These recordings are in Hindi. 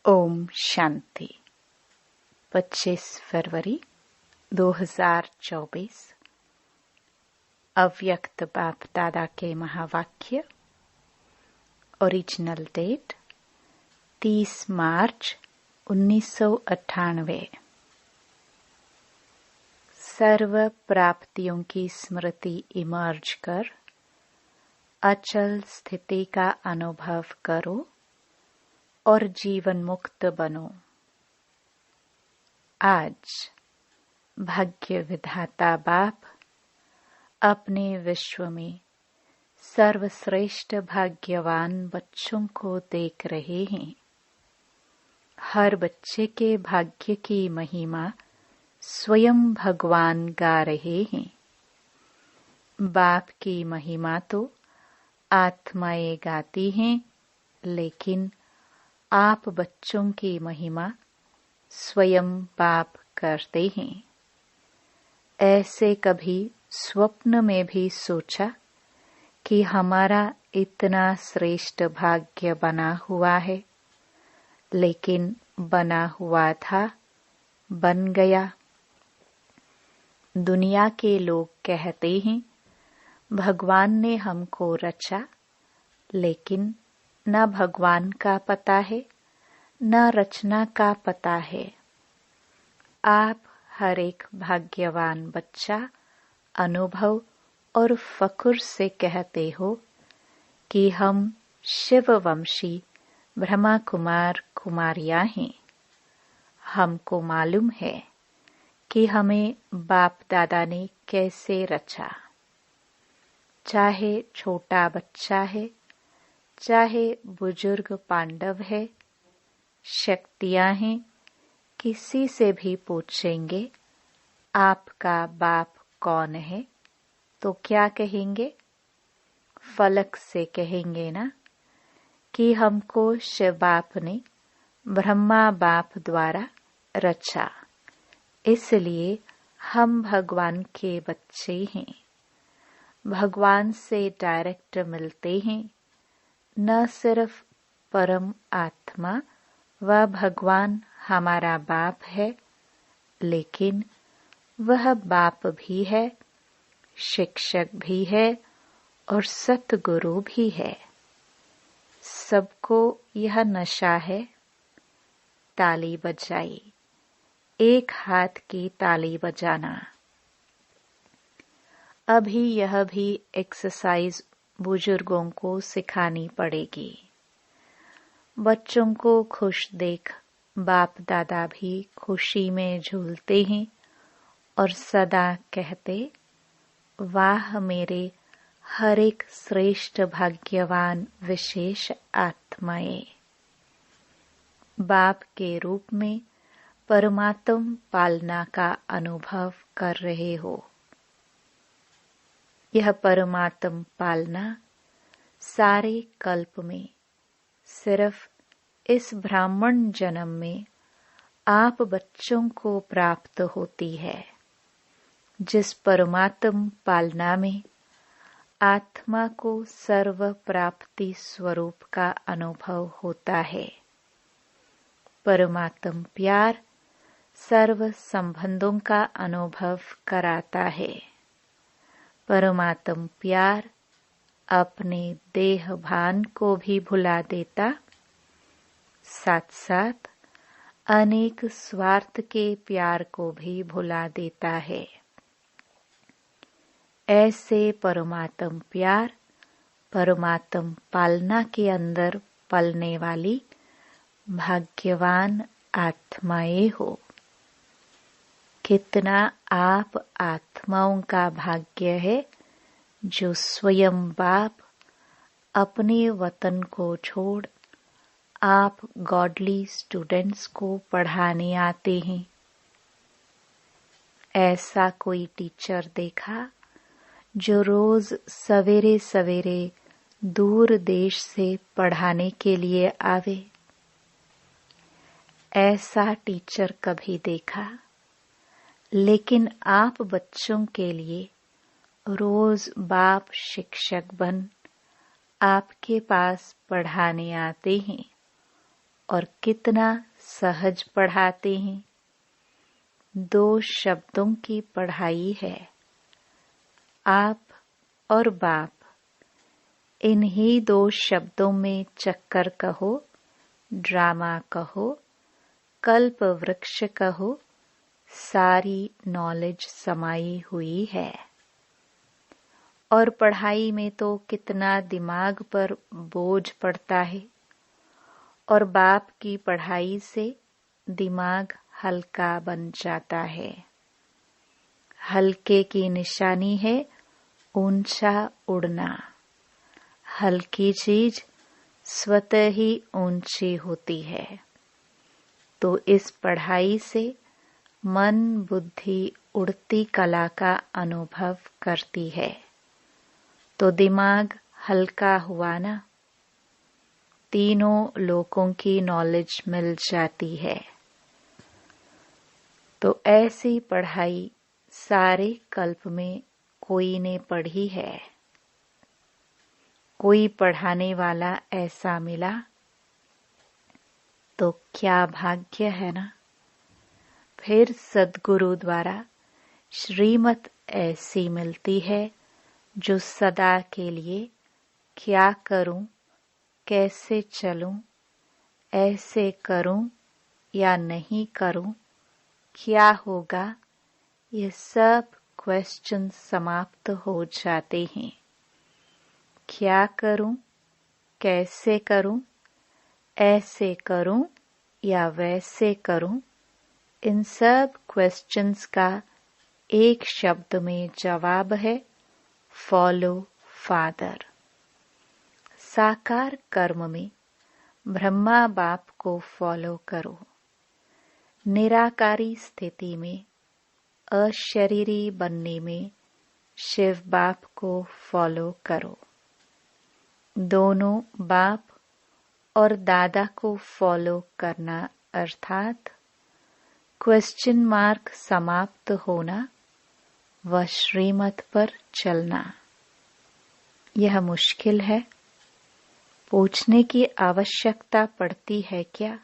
ओम शांति। 25 फरवरी 2024। अव्यक्त बाप दादा के महावाक्य। ओरिजिनल डेट 30 मार्च 1998। सर्व प्राप्तियों की स्मृति इमर्ज कर अचल स्थिति का अनुभव करो और जीवन मुक्त बनो। आज भाग्य विधाता बाप अपने विश्व में सर्वश्रेष्ठ भाग्यवान बच्चों को देख रहे हैं। हर बच्चे के भाग्य की महिमा स्वयं भगवान गा रहे हैं। बाप की महिमा तो आत्माएं गाती हैं, लेकिन आप बच्चों की महिमा स्वयं बाप करते हैं। ऐसे कभी स्वप्न में भी सोचा कि हमारा इतना श्रेष्ठ भाग्य बना हुआ है, लेकिन बना हुआ था, बन गया। दुनिया के लोग कहते हैं भगवान ने हमको रचा, लेकिन न भगवान का पता है, न रचना का पता है। आप हर एक भाग्यवान बच्चा अनुभव और फक्र से कहते हो कि हम शिववंशी ब्रह्मा कुमार कुमारियां हैं। हमको मालूम है कि हमें बाप दादा ने कैसे रचा। चाहे छोटा बच्चा है, चाहे बुजुर्ग पांडव है, शक्तियां हैं, किसी से भी पूछेंगे आपका बाप कौन है तो क्या कहेंगे? फलक से कहेंगे ना कि हमको शिव बाप ने ब्रह्मा बाप द्वारा रचा, इसलिए हम भगवान के बच्चे हैं। भगवान से डायरेक्ट मिलते हैं। न सिर्फ परम आत्मा व भगवान हमारा बाप है, लेकिन वह बाप भी है, शिक्षक भी है और सतगुरु भी है। सबको यह नशा है। ताली बजाई, एक हाथ की ताली बजाना। अभी यह भी एक्सरसाइज बुजुर्गों को सिखानी पड़ेगी। बच्चों को खुश देख बाप दादा भी खुशी में झूलते हैं और सदा कहते, वाह मेरे हर एक श्रेष्ठ भाग्यवान विशेष आत्माएं। बाप के रूप में परमात्म पालना का अनुभव कर रहे हो। यह परमात्म पालना सारे कल्प में सिर्फ इस ब्राह्मण जन्म में आप बच्चों को प्राप्त होती है, जिस परमात्म पालना में आत्मा को सर्व प्राप्ति स्वरूप का अनुभव होता है। परमात्म प्यार सर्व संबंधों का अनुभव कराता है। परमात्म प्यार अपने देह भान को भी भुला देता, साथ साथ अनेक स्वार्थ के प्यार को भी भुला देता है। ऐसे परमात्म प्यार परमात्म पालना के अंदर पलने वाली भाग्यवान आत्माएं हो। कितना आप आत्माओं का भाग्य है जो स्वयं बाप अपने वतन को छोड़ आप गॉडली स्टूडेंट्स को पढ़ाने आते हैं। ऐसा कोई टीचर देखा जो रोज सवेरे सवेरे दूर देश से पढ़ाने के लिए आवे? ऐसा टीचर कभी देखा? लेकिन आप बच्चों के लिए रोज बाप शिक्षक बन आपके पास पढ़ाने आते हैं और कितना सहज पढ़ाते हैं। 2 शब्दों की पढ़ाई है, आप और बाप। इन्हीं 2 शब्दों में चक्कर कहो, ड्रामा कहो, कल्प वृक्ष कहो, सारी नॉलेज समाई हुई है। और पढ़ाई में तो कितना दिमाग पर बोझ पड़ता है, और बाप की पढ़ाई से दिमाग हल्का बन जाता है। हल्के की निशानी है ऊंचा उड़ना। हल्की चीज स्वतः ही ऊंची होती है। तो इस पढ़ाई से मन बुद्धि उड़ती कला का अनुभव करती है, तो दिमाग हल्का हुआ ना। तीनों लोकों की नॉलेज मिल जाती है। तो ऐसी पढ़ाई सारे कल्प में कोई ने पढ़ी है। कोई पढ़ाने वाला ऐसा मिला तो क्या भाग्य है ना। फिर सद्गुरु द्वारा श्रीमत ऐसी मिलती है जो सदा के लिए क्या करूं, कैसे चलूं, ऐसे करूं या नहीं करूं, क्या होगा, ये सब क्वेश्चन समाप्त हो जाते हैं। क्या करूं, कैसे करूं, ऐसे करूं या वैसे करूं, इन सब क्वेश्चंस का एक शब्द में जवाब है फॉलो फादर। साकार कर्म में ब्रह्मा बाप को फॉलो करो। निराकारी स्थिति में अशरीरी बनने में शिव बाप को फॉलो करो। दोनों बाप और दादा को फॉलो करना अर्थात क्वेश्चन मार्क समाप्त होना व श्रीमत पर चलना। यह मुश्किल है। पूछने की आवश्यकता पड़ती है क्या?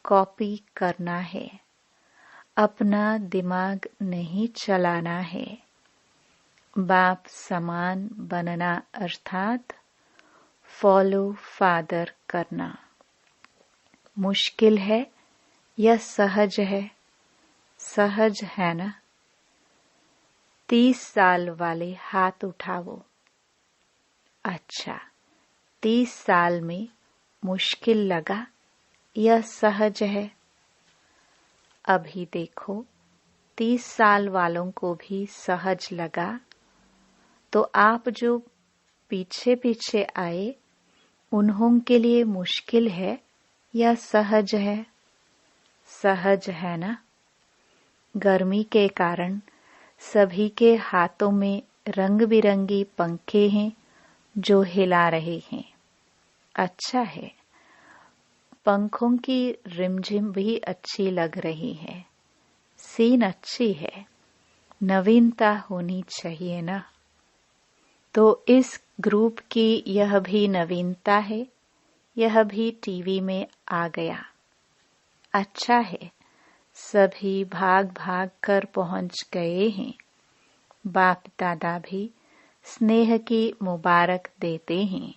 कॉपी करना है, अपना दिमाग नहीं चलाना है। बाप समान बनना अर्थात फॉलो फादर करना। मुश्किल है या सहज है? सहज है ना। 30 साल वाले हाथ उठाओ। अच्छा, 30 साल में मुश्किल लगा या सहज है? अभी देखो, 30 साल वालों को भी सहज लगा, तो आप जो पीछे पीछे आए उन्हों के लिए मुश्किल है या सहज है? सहज है ना। गर्मी के कारण सभी के हाथों में रंग बिरंगी पंखे हैं जो हिला रहे हैं। अच्छा है। पंखों की रिमझिम भी अच्छी लग रही है। सीन अच्छी है। नवीनता होनी चाहिए ना। तो इस ग्रुप की यह भी नवीनता है। यह भी टीवी में आ गया। अच्छा है। सभी भाग भाग कर पहुंच गए हैं। बाप दादा भी स्नेह की मुबारक देते हैं।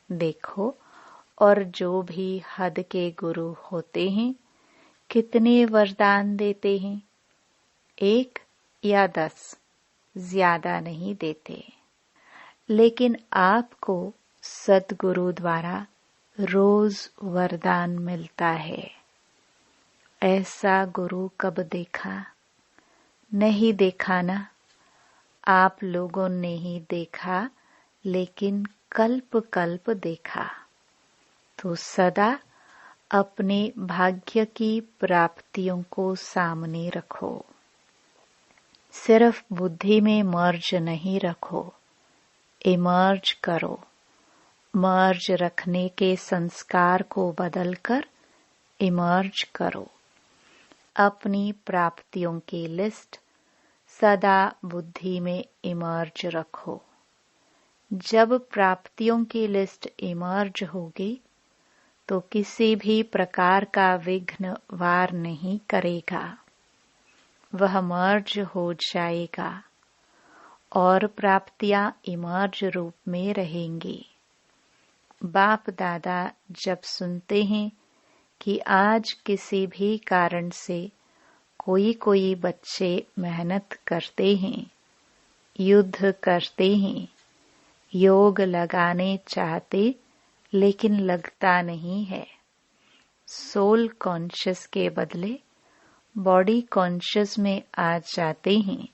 देखो, और जो भी हद के गुरु होते हैं कितने वरदान देते हैं। 1 या 10, ज्यादा नहीं देते। लेकिन आपको सद्गुरु द्वारा रोज वरदान मिलता है। ऐसा गुरु कब देखा? नहीं देखा ना। आप लोगों ने ही देखा, लेकिन कल्प कल्प देखा। तो सदा अपने भाग्य की प्राप्तियों को सामने रखो। सिर्फ बुद्धि में मर्ज नहीं रखो, इमर्ज करो। मर्ज रखने के संस्कार को बदलकर इमर्ज करो। अपनी प्राप्तियों की लिस्ट सदा बुद्धि में इमर्ज रखो। जब प्राप्तियों की लिस्ट इमर्ज होगी तो किसी भी प्रकार का विघ्न वार नहीं करेगा। वह मर्ज हो जाएगा और प्राप्तियां इमर्ज रूप में रहेंगी। बाप दादा जब सुनते हैं कि आज किसी भी कारण से कोई बच्चे मेहनत करते हैं, युद्ध करते हैं, योग लगाने चाहते लेकिन लगता नहीं है, सोल कॉन्शियस के बदले बॉडी कॉन्शियस में आ जाते हैं,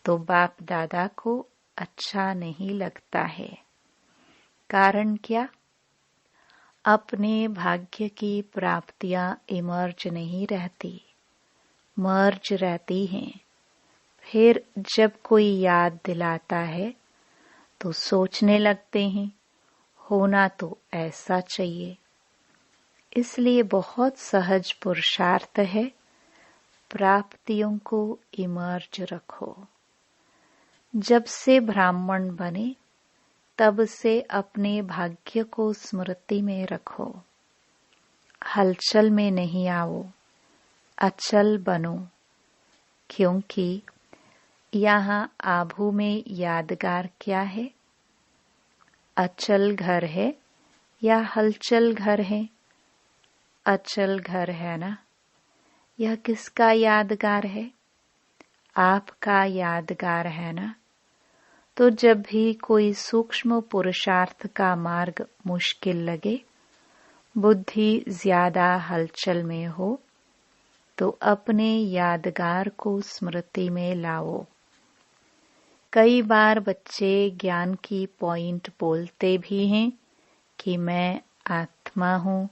तो बाप दादा को अच्छा नहीं लगता है। कारण क्या? अपने भाग्य की प्राप्तियां इमर्ज नहीं रहती, मर्ज रहती हैं। फिर जब कोई याद दिलाता है तो सोचने लगते हैं होना तो ऐसा चाहिए। इसलिए बहुत सहज पुरुषार्थ है, प्राप्तियों को इमर्ज रखो। जब से ब्राह्मण बने तब से अपने भाग्य को स्मृति में रखो। हलचल में नहीं आओ, अचल बनो, क्योंकि यहाँ आभू में यादगार क्या है? अचल घर है या हलचल घर है? अचल घर है ना। यह किसका यादगार है? आपका यादगार है ना। तो जब भी कोई सूक्ष्म पुरुषार्थ का मार्ग मुश्किल लगे, बुद्धि ज्यादा हलचल में हो, तो अपने यादगार को स्मृति में लाओ। कई बार बच्चे ज्ञान की पॉइंट बोलते भी हैं कि मैं आत्मा हूँ,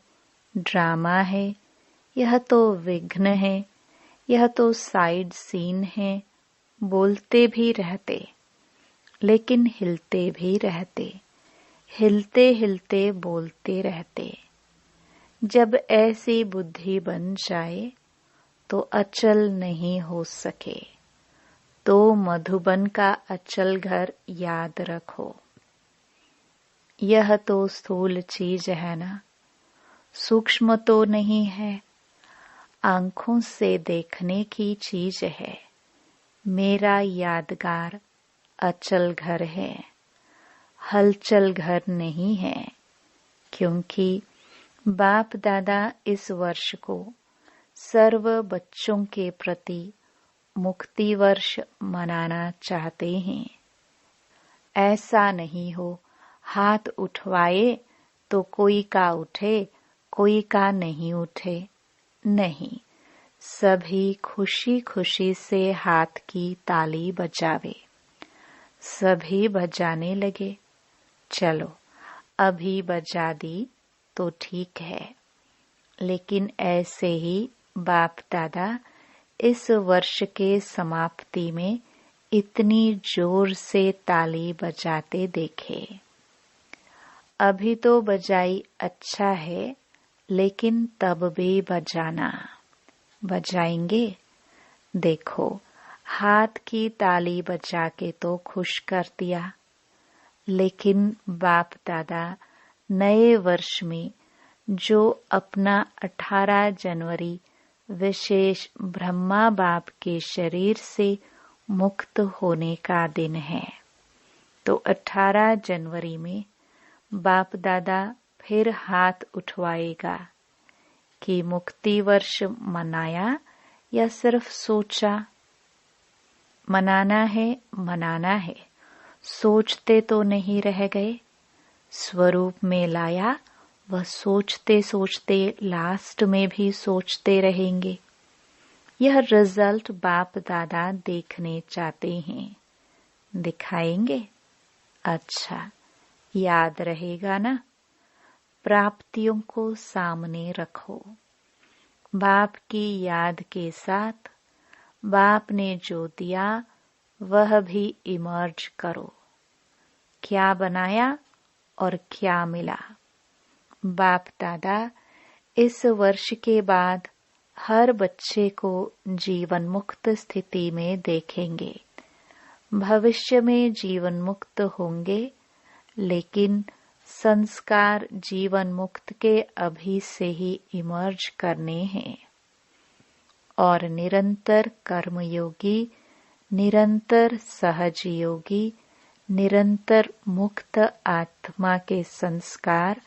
ड्रामा है, यह तो विघ्न है, यह तो साइड सीन है, बोलते भी रहते, लेकिन हिलते भी रहते, हिलते हिलते बोलते रहते। जब ऐसी बुद्धि बन जाए तो अचल नहीं हो सके, तो मधुबन का अचल घर याद रखो। यह तो स्थूल चीज है ना, सूक्ष्म तो नहीं है, आंखों से देखने की चीज है। मेरा यादगार अचल घर है, हलचल घर नहीं है, क्योंकि बाप दादा इस वर्ष को सर्व बच्चों के प्रति मुक्ति वर्ष मनाना चाहते हैं। ऐसा नहीं हो हाथ उठवाए तो कोई का उठे, कोई का नहीं उठे। नहीं, सभी खुशी खुशी से हाथ की ताली बजावे। सभी बजाने लगे। चलो अभी बजा दी तो ठीक है, लेकिन ऐसे ही बाप दादा इस वर्ष के समाप्ति में इतनी जोर से ताली बजाते देखे। अभी तो बजाई अच्छा है, लेकिन तब भी बजाना। बजाएंगे? देखो, हाथ की ताली बजा के तो खुश कर दिया, लेकिन बाप दादा नए वर्ष में जो अपना 18 जनवरी विशेष ब्रह्मा बाप के शरीर से मुक्त होने का दिन है, तो 18 जनवरी में बाप दादा फिर हाथ उठवाएगा कि मुक्ति वर्ष मनाया या सिर्फ सोचा। मनाना है, मनाना है, सोचते तो नहीं रह गए। स्वरूप में लाया, वह सोचते सोचते लास्ट में भी सोचते रहेंगे। यह रिजल्ट बाप दादा देखने चाहते हैं। दिखाएंगे? अच्छा, याद रहेगा ना। प्राप्तियों को सामने रखो। बाप की याद के साथ बाप ने जो दिया वह भी इमर्ज करो। क्या बनाया और क्या मिला? बाप दादा इस वर्ष के बाद हर बच्चे को जीवन मुक्त स्थिति में देखेंगे। भविष्य में जीवन मुक्त होंगे, लेकिन संस्कार जीवन मुक्त के अभी से ही इमर्ज करने हैं और निरंतर कर्मयोगी, निरंतर सहज योगी, निरंतर मुक्त आत्मा के संस्कार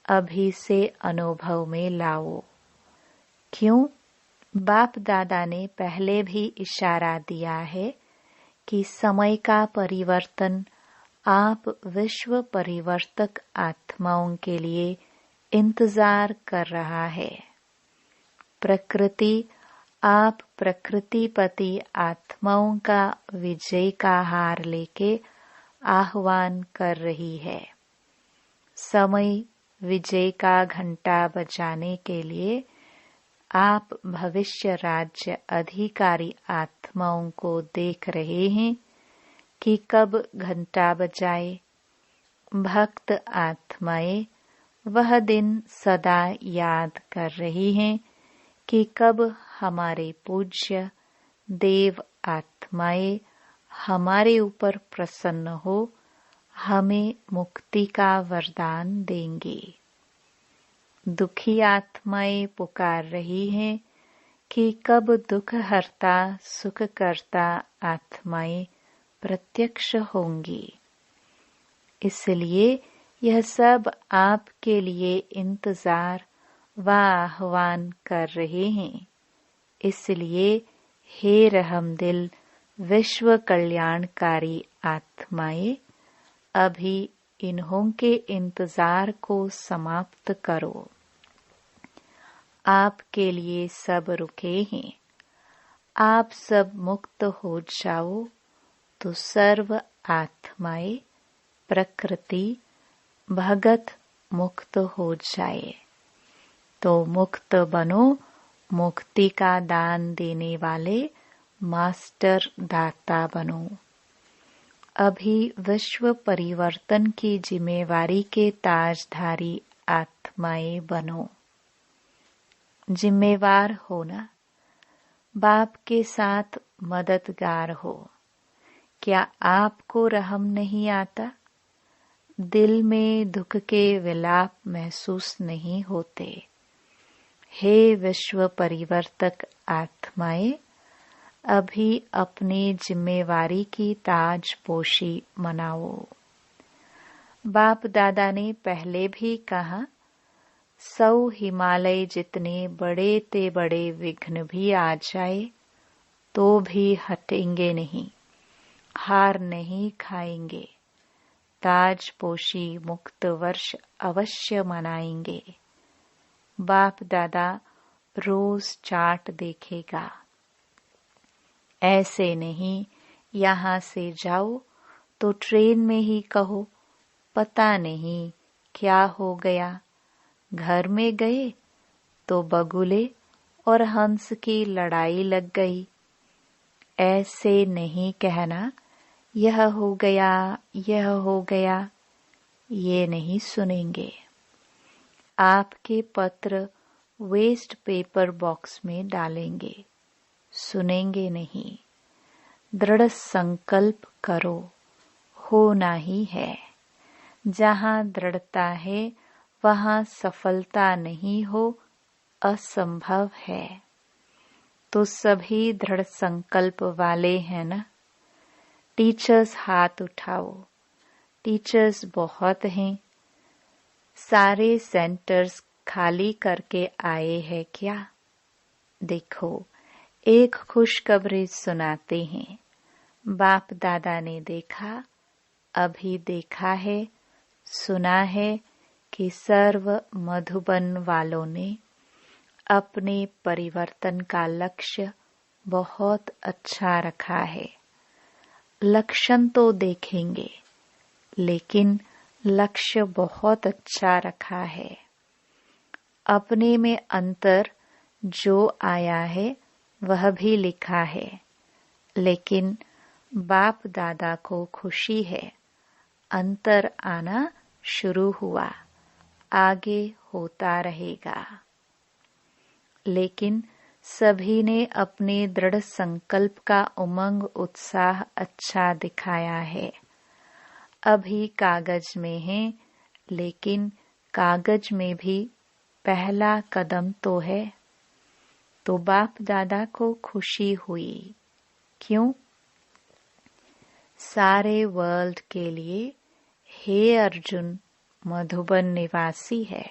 अभी से अनुभव में लाओ। क्यों? बाप दादा ने पहले भी इशारा दिया है कि समय का परिवर्तन आप विश्व परिवर्तक आत्माओं के लिए इंतजार कर रहा है। प्रकृति आप प्रकृतिपति आत्माओं का विजय का हार लेके आह्वान कर रही है। समय विजय का घंटा बजाने के लिए आप भविष्य राज्य अधिकारी आत्माओं को देख रहे हैं कि कब घंटा बजाए। भक्त आत्माएं वह दिन सदा याद कर रही हैं कि कब हमारे पूज्य देव आत्माएं हमारे ऊपर प्रसन्न हो हमें मुक्ति का वरदान देंगे। दुखी आत्माएं पुकार रही हैं कि कब दुख हरता सुख करता आत्माएं प्रत्यक्ष होंगी। इसलिए यह सब आपके लिए इंतजार व आह्वान कर रहे हैं। इसलिए हे रहमदिल विश्व कल्याणकारी आत्माएं, अभी इन्हों के इंतजार को समाप्त करो। आपके लिए सब रुके हैं। आप सब मुक्त हो जाओ तो सर्व आत्माएं प्रकृति भगत मुक्त हो जाए। तो मुक्त बनो, मुक्ति का दान देने वाले मास्टर दाता बनो। अभी विश्व परिवर्तन की जिम्मेवारी के ताजधारी आत्माएं बनो। जिम्मेवार होना, बाप के साथ मददगार हो। क्या आपको रहम नहीं आता? दिल में दुख के विलाप महसूस नहीं होते? हे विश्व परिवर्तक आत्माएं, अभी अपनी जिम्मेवारी की ताजपोशी मनाओ। बाप दादा ने पहले भी कहा, 100 हिमालय जितने बड़े ते बड़े विघ्न भी आ जाए तो भी हटेंगे नहीं, हार नहीं खाएंगे। ताजपोशी मुक्त वर्ष अवश्य मनाएंगे। बाप दादा रोज चार्ट देखेगा। ऐसे नहीं यहाँ से जाओ तो ट्रेन में ही कहो पता नहीं क्या हो गया। घर में गए तो बगुले और हंस की लड़ाई लग गई। ऐसे नहीं कहना यह हो गया, यह हो गया। ये नहीं सुनेंगे। आपके पत्र वेस्ट पेपर बॉक्स में डालेंगे, सुनेंगे नहीं। दृढ़ संकल्प करो, होना ही है। जहाँ दृढ़ता है वहाँ सफलता नहीं हो, असंभव है। तो सभी दृढ़ संकल्प वाले हैं ना? टीचर्स हाथ उठाओ। टीचर्स बहुत हैं। सारे सेंटर्स खाली करके आए हैं क्या? देखो, एक खुशखबरी सुनाते हैं। बाप दादा ने देखा, अभी देखा है, सुना है कि सर्व मधुबन वालों ने अपने परिवर्तन का लक्ष्य बहुत अच्छा रखा है। लक्षण तो देखेंगे, लेकिन लक्ष्य बहुत अच्छा रखा है। अपने में अंतर जो आया है वह भी लिखा है, लेकिन बाप दादा को खुशी है। अंतर आना शुरू हुआ, आगे होता रहेगा। लेकिन सभी ने अपने दृढ़ संकल्प का उमंग उत्साह अच्छा दिखाया है। अभी कागज में है, लेकिन कागज में भी पहला कदम तो है। तो बाप दादा को खुशी हुई। क्यों? सारे वर्ल्ड के लिए हे अर्जुन मधुबन निवासी है।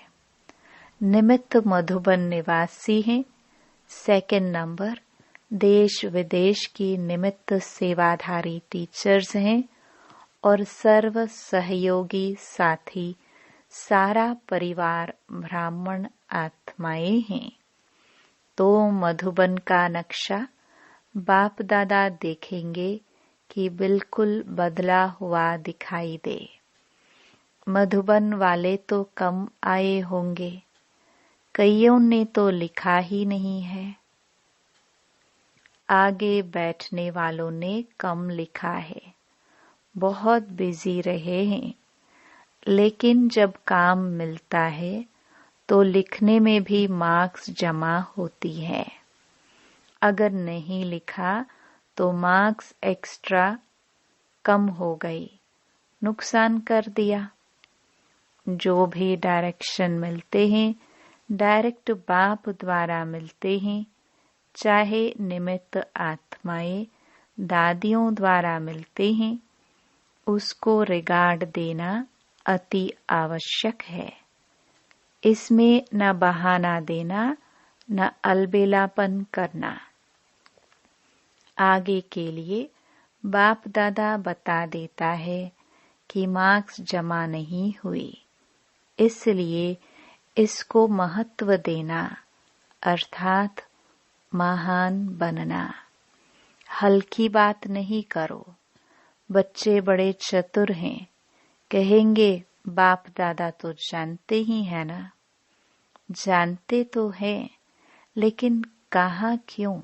निमित्त मधुबन निवासी हैं। सेकंड नंबर देश विदेश की निमित्त सेवाधारी टीचर्स हैं और सर्व सहयोगी साथी सारा परिवार ब्राह्मण आत्माएं हैं। तो मधुबन का नक्शा बाप दादा देखेंगे कि बिल्कुल बदला हुआ दिखाई दे। मधुबन वाले तो कम आए होंगे, कईयों ने तो लिखा ही नहीं है। आगे बैठने वालों ने कम लिखा है, बहुत बिजी रहे हैं। लेकिन जब काम मिलता है तो लिखने में भी मार्क्स जमा होती है। अगर नहीं लिखा तो मार्क्स एक्स्ट्रा कम हो गई, नुकसान कर दिया। जो भी डायरेक्शन मिलते हैं डायरेक्ट बाप द्वारा मिलते हैं, चाहे निमित्त आत्माएं दादियों द्वारा मिलते हैं, उसको रिगार्ड देना अति आवश्यक है। इसमें न बहाना देना न अलबेलापन करना। आगे के लिए बाप दादा बता देता है कि मार्क्स जमा नहीं हुई, इसलिए इसको महत्व देना अर्थात महान बनना। हल्की बात नहीं करो। बच्चे बड़े चतुर हैं, कहेंगे बाप दादा तो जानते ही है ना। जानते तो हैं, लेकिन कहा क्यों?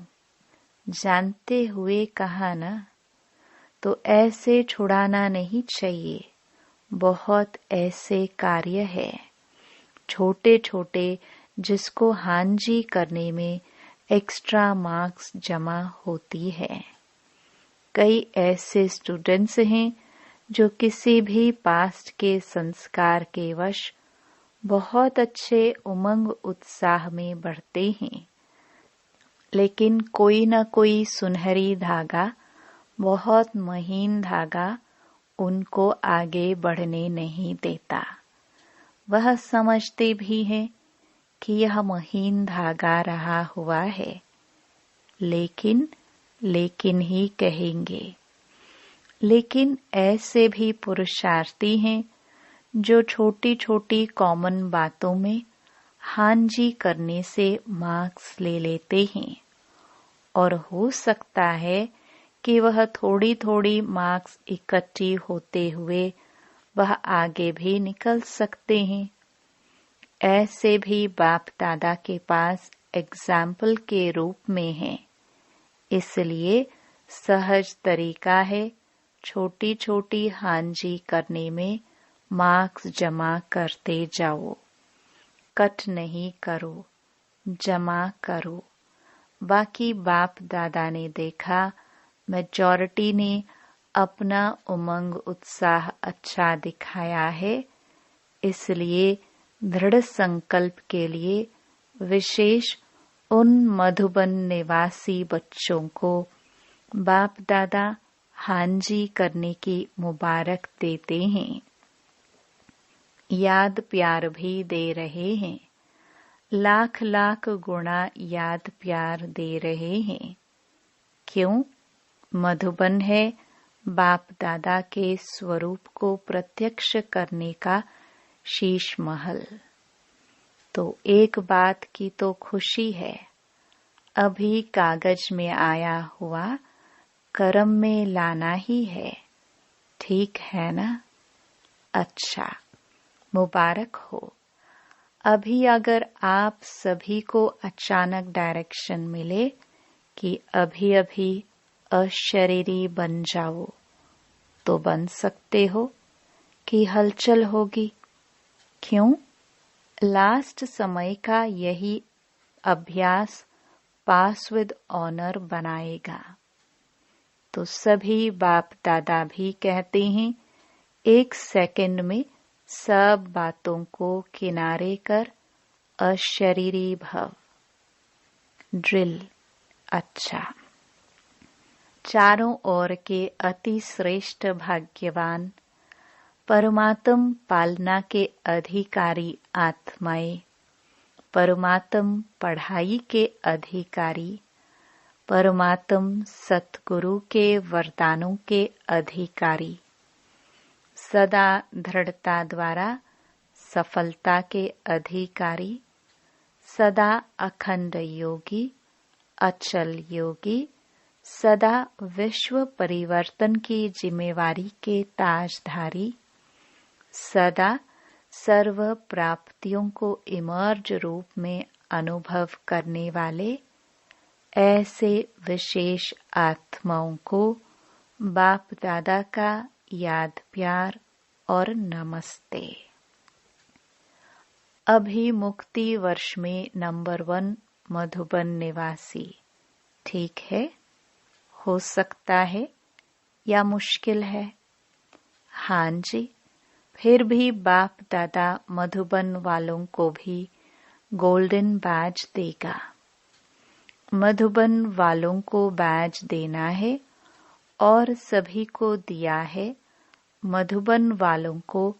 जानते हुए कहा ना। तो ऐसे छुड़ाना नहीं चाहिए। बहुत ऐसे कार्य है छोटे छोटे जिसको हांजी करने में एक्स्ट्रा मार्क्स जमा होती है। कई ऐसे स्टूडेंट्स हैं जो किसी भी पास्ट के संस्कार के वश बहुत अच्छे उमंग उत्साह में बढ़ते हैं, लेकिन कोई न कोई सुनहरी धागा, बहुत महीन धागा उनको आगे बढ़ने नहीं देता। वह समझते भी हैं कि यह महीन धागा रहा हुआ है, लेकिन ही कहेंगे। लेकिन ऐसे भी पुरुषार्थी हैं जो छोटी छोटी कॉमन बातों में हांजी करने से मार्क्स ले लेते हैं, और हो सकता है कि वह थोड़ी थोड़ी मार्क्स इकट्ठी होते हुए वह आगे भी निकल सकते हैं। ऐसे भी बाप दादा के पास एग्जाम्पल के रूप में हैं। इसलिए सहज तरीका है छोटी छोटी हांजी करने में मार्क्स जमा करते जाओ। कट नहीं करो, जमा करो। बाकी बाप दादा ने देखा मेजॉरिटी ने अपना उमंग उत्साह अच्छा दिखाया है, इसलिए दृढ़ संकल्प के लिए विशेष उन मधुबन निवासी बच्चों को बाप दादा हांजी करने की मुबारक देते हैं। याद प्यार भी दे रहे हैं, लाख लाख गुणा याद प्यार दे रहे हैं। क्यों? मधुबन है बाप दादा के स्वरूप को प्रत्यक्ष करने का शीश महल। तो एक बात की तो खुशी है, अभी कागज में आया हुआ कर्म में लाना ही है। ठीक है ना? अच्छा, मुबारक हो। अभी अगर आप सभी को अचानक डायरेक्शन मिले कि अभी अभी अशरीरी बन जाओ, तो बन सकते हो कि हलचल होगी। क्यों? लास्ट समय का यही अभ्यास पास विद ऑनर बनाएगा। तो सभी बाप दादा भी कहते हैं 1 सेकंड में सब बातों को किनारे कर अशरीरी भव। ड्रिल। अच्छा, चारों ओर के अति श्रेष्ठ भाग्यवान परमात्म पालना के अधिकारी आत्माएं, परमात्म पढ़ाई के अधिकारी, परमात्म सतगुरु के वरदानों के अधिकारी, सदा दृढ़ता द्वारा सफलता के अधिकारी, सदा अखंड योगी, अचल योगी, सदा विश्व परिवर्तन की जिम्मेवारी के ताजधारी, सदा सर्व प्राप्तियों को इमर्ज रूप में अनुभव करने वाले ऐसे विशेष आत्माओं को बाप दादा का याद प्यार और नमस्ते। अभी मुक्ति वर्ष में नंबर 1 मधुबन निवासी। ठीक है, हो सकता है या मुश्किल है? हाँ जी, फिर भी बाप दादा मधुबन वालों को भी गोल्डन बैज देगा। मधुबन वालों को बैज देना है और सभी को दिया है। मधुबन वालों को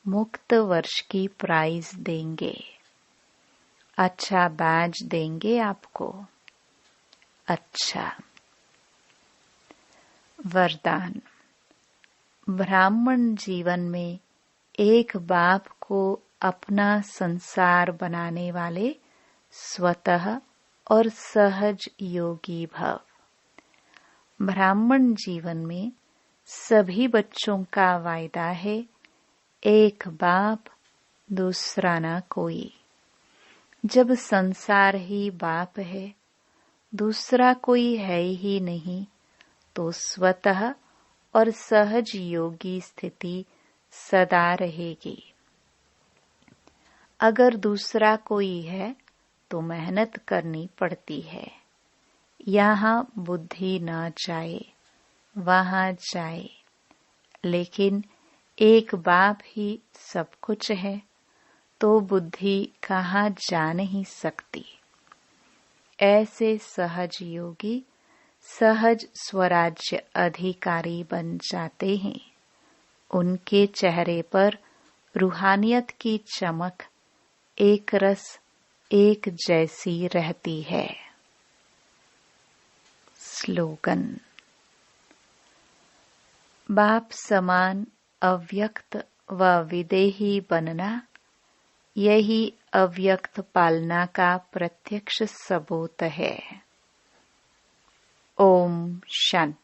मुक्त वर्ष की प्राइज देंगे। अच्छा बैज देंगे आपको। अच्छा। वरदान। ब्राह्मण जीवन में एक बाप को अपना संसार बनाने वाले स्वतः और सहज योगी भव। ब्राह्मण जीवन में सभी बच्चों का वायदा है, एक बाप दूसरा ना कोई। जब संसार ही बाप है, दूसरा कोई है ही नहीं, तो स्वतः और सहज योगी स्थिति सदा रहेगी। अगर दूसरा कोई है तो मेहनत करनी पड़ती है। यहाँ बुद्धि न जाए, वहाँ जाए, लेकिन एक बाप ही सब कुछ है, तो बुद्धि कहाँ जा नहीं सकती। ऐसे सहज योगी सहज स्वराज्य अधिकारी बन जाते हैं। उनके चेहरे पर रूहानियत की चमक एक रस एक जैसी रहती है। स्लोगन। बाप समान अव्यक्त व विदेही बनना, यही अव्यक्त पालना का प्रत्यक्ष सबूत है। ओम शांति।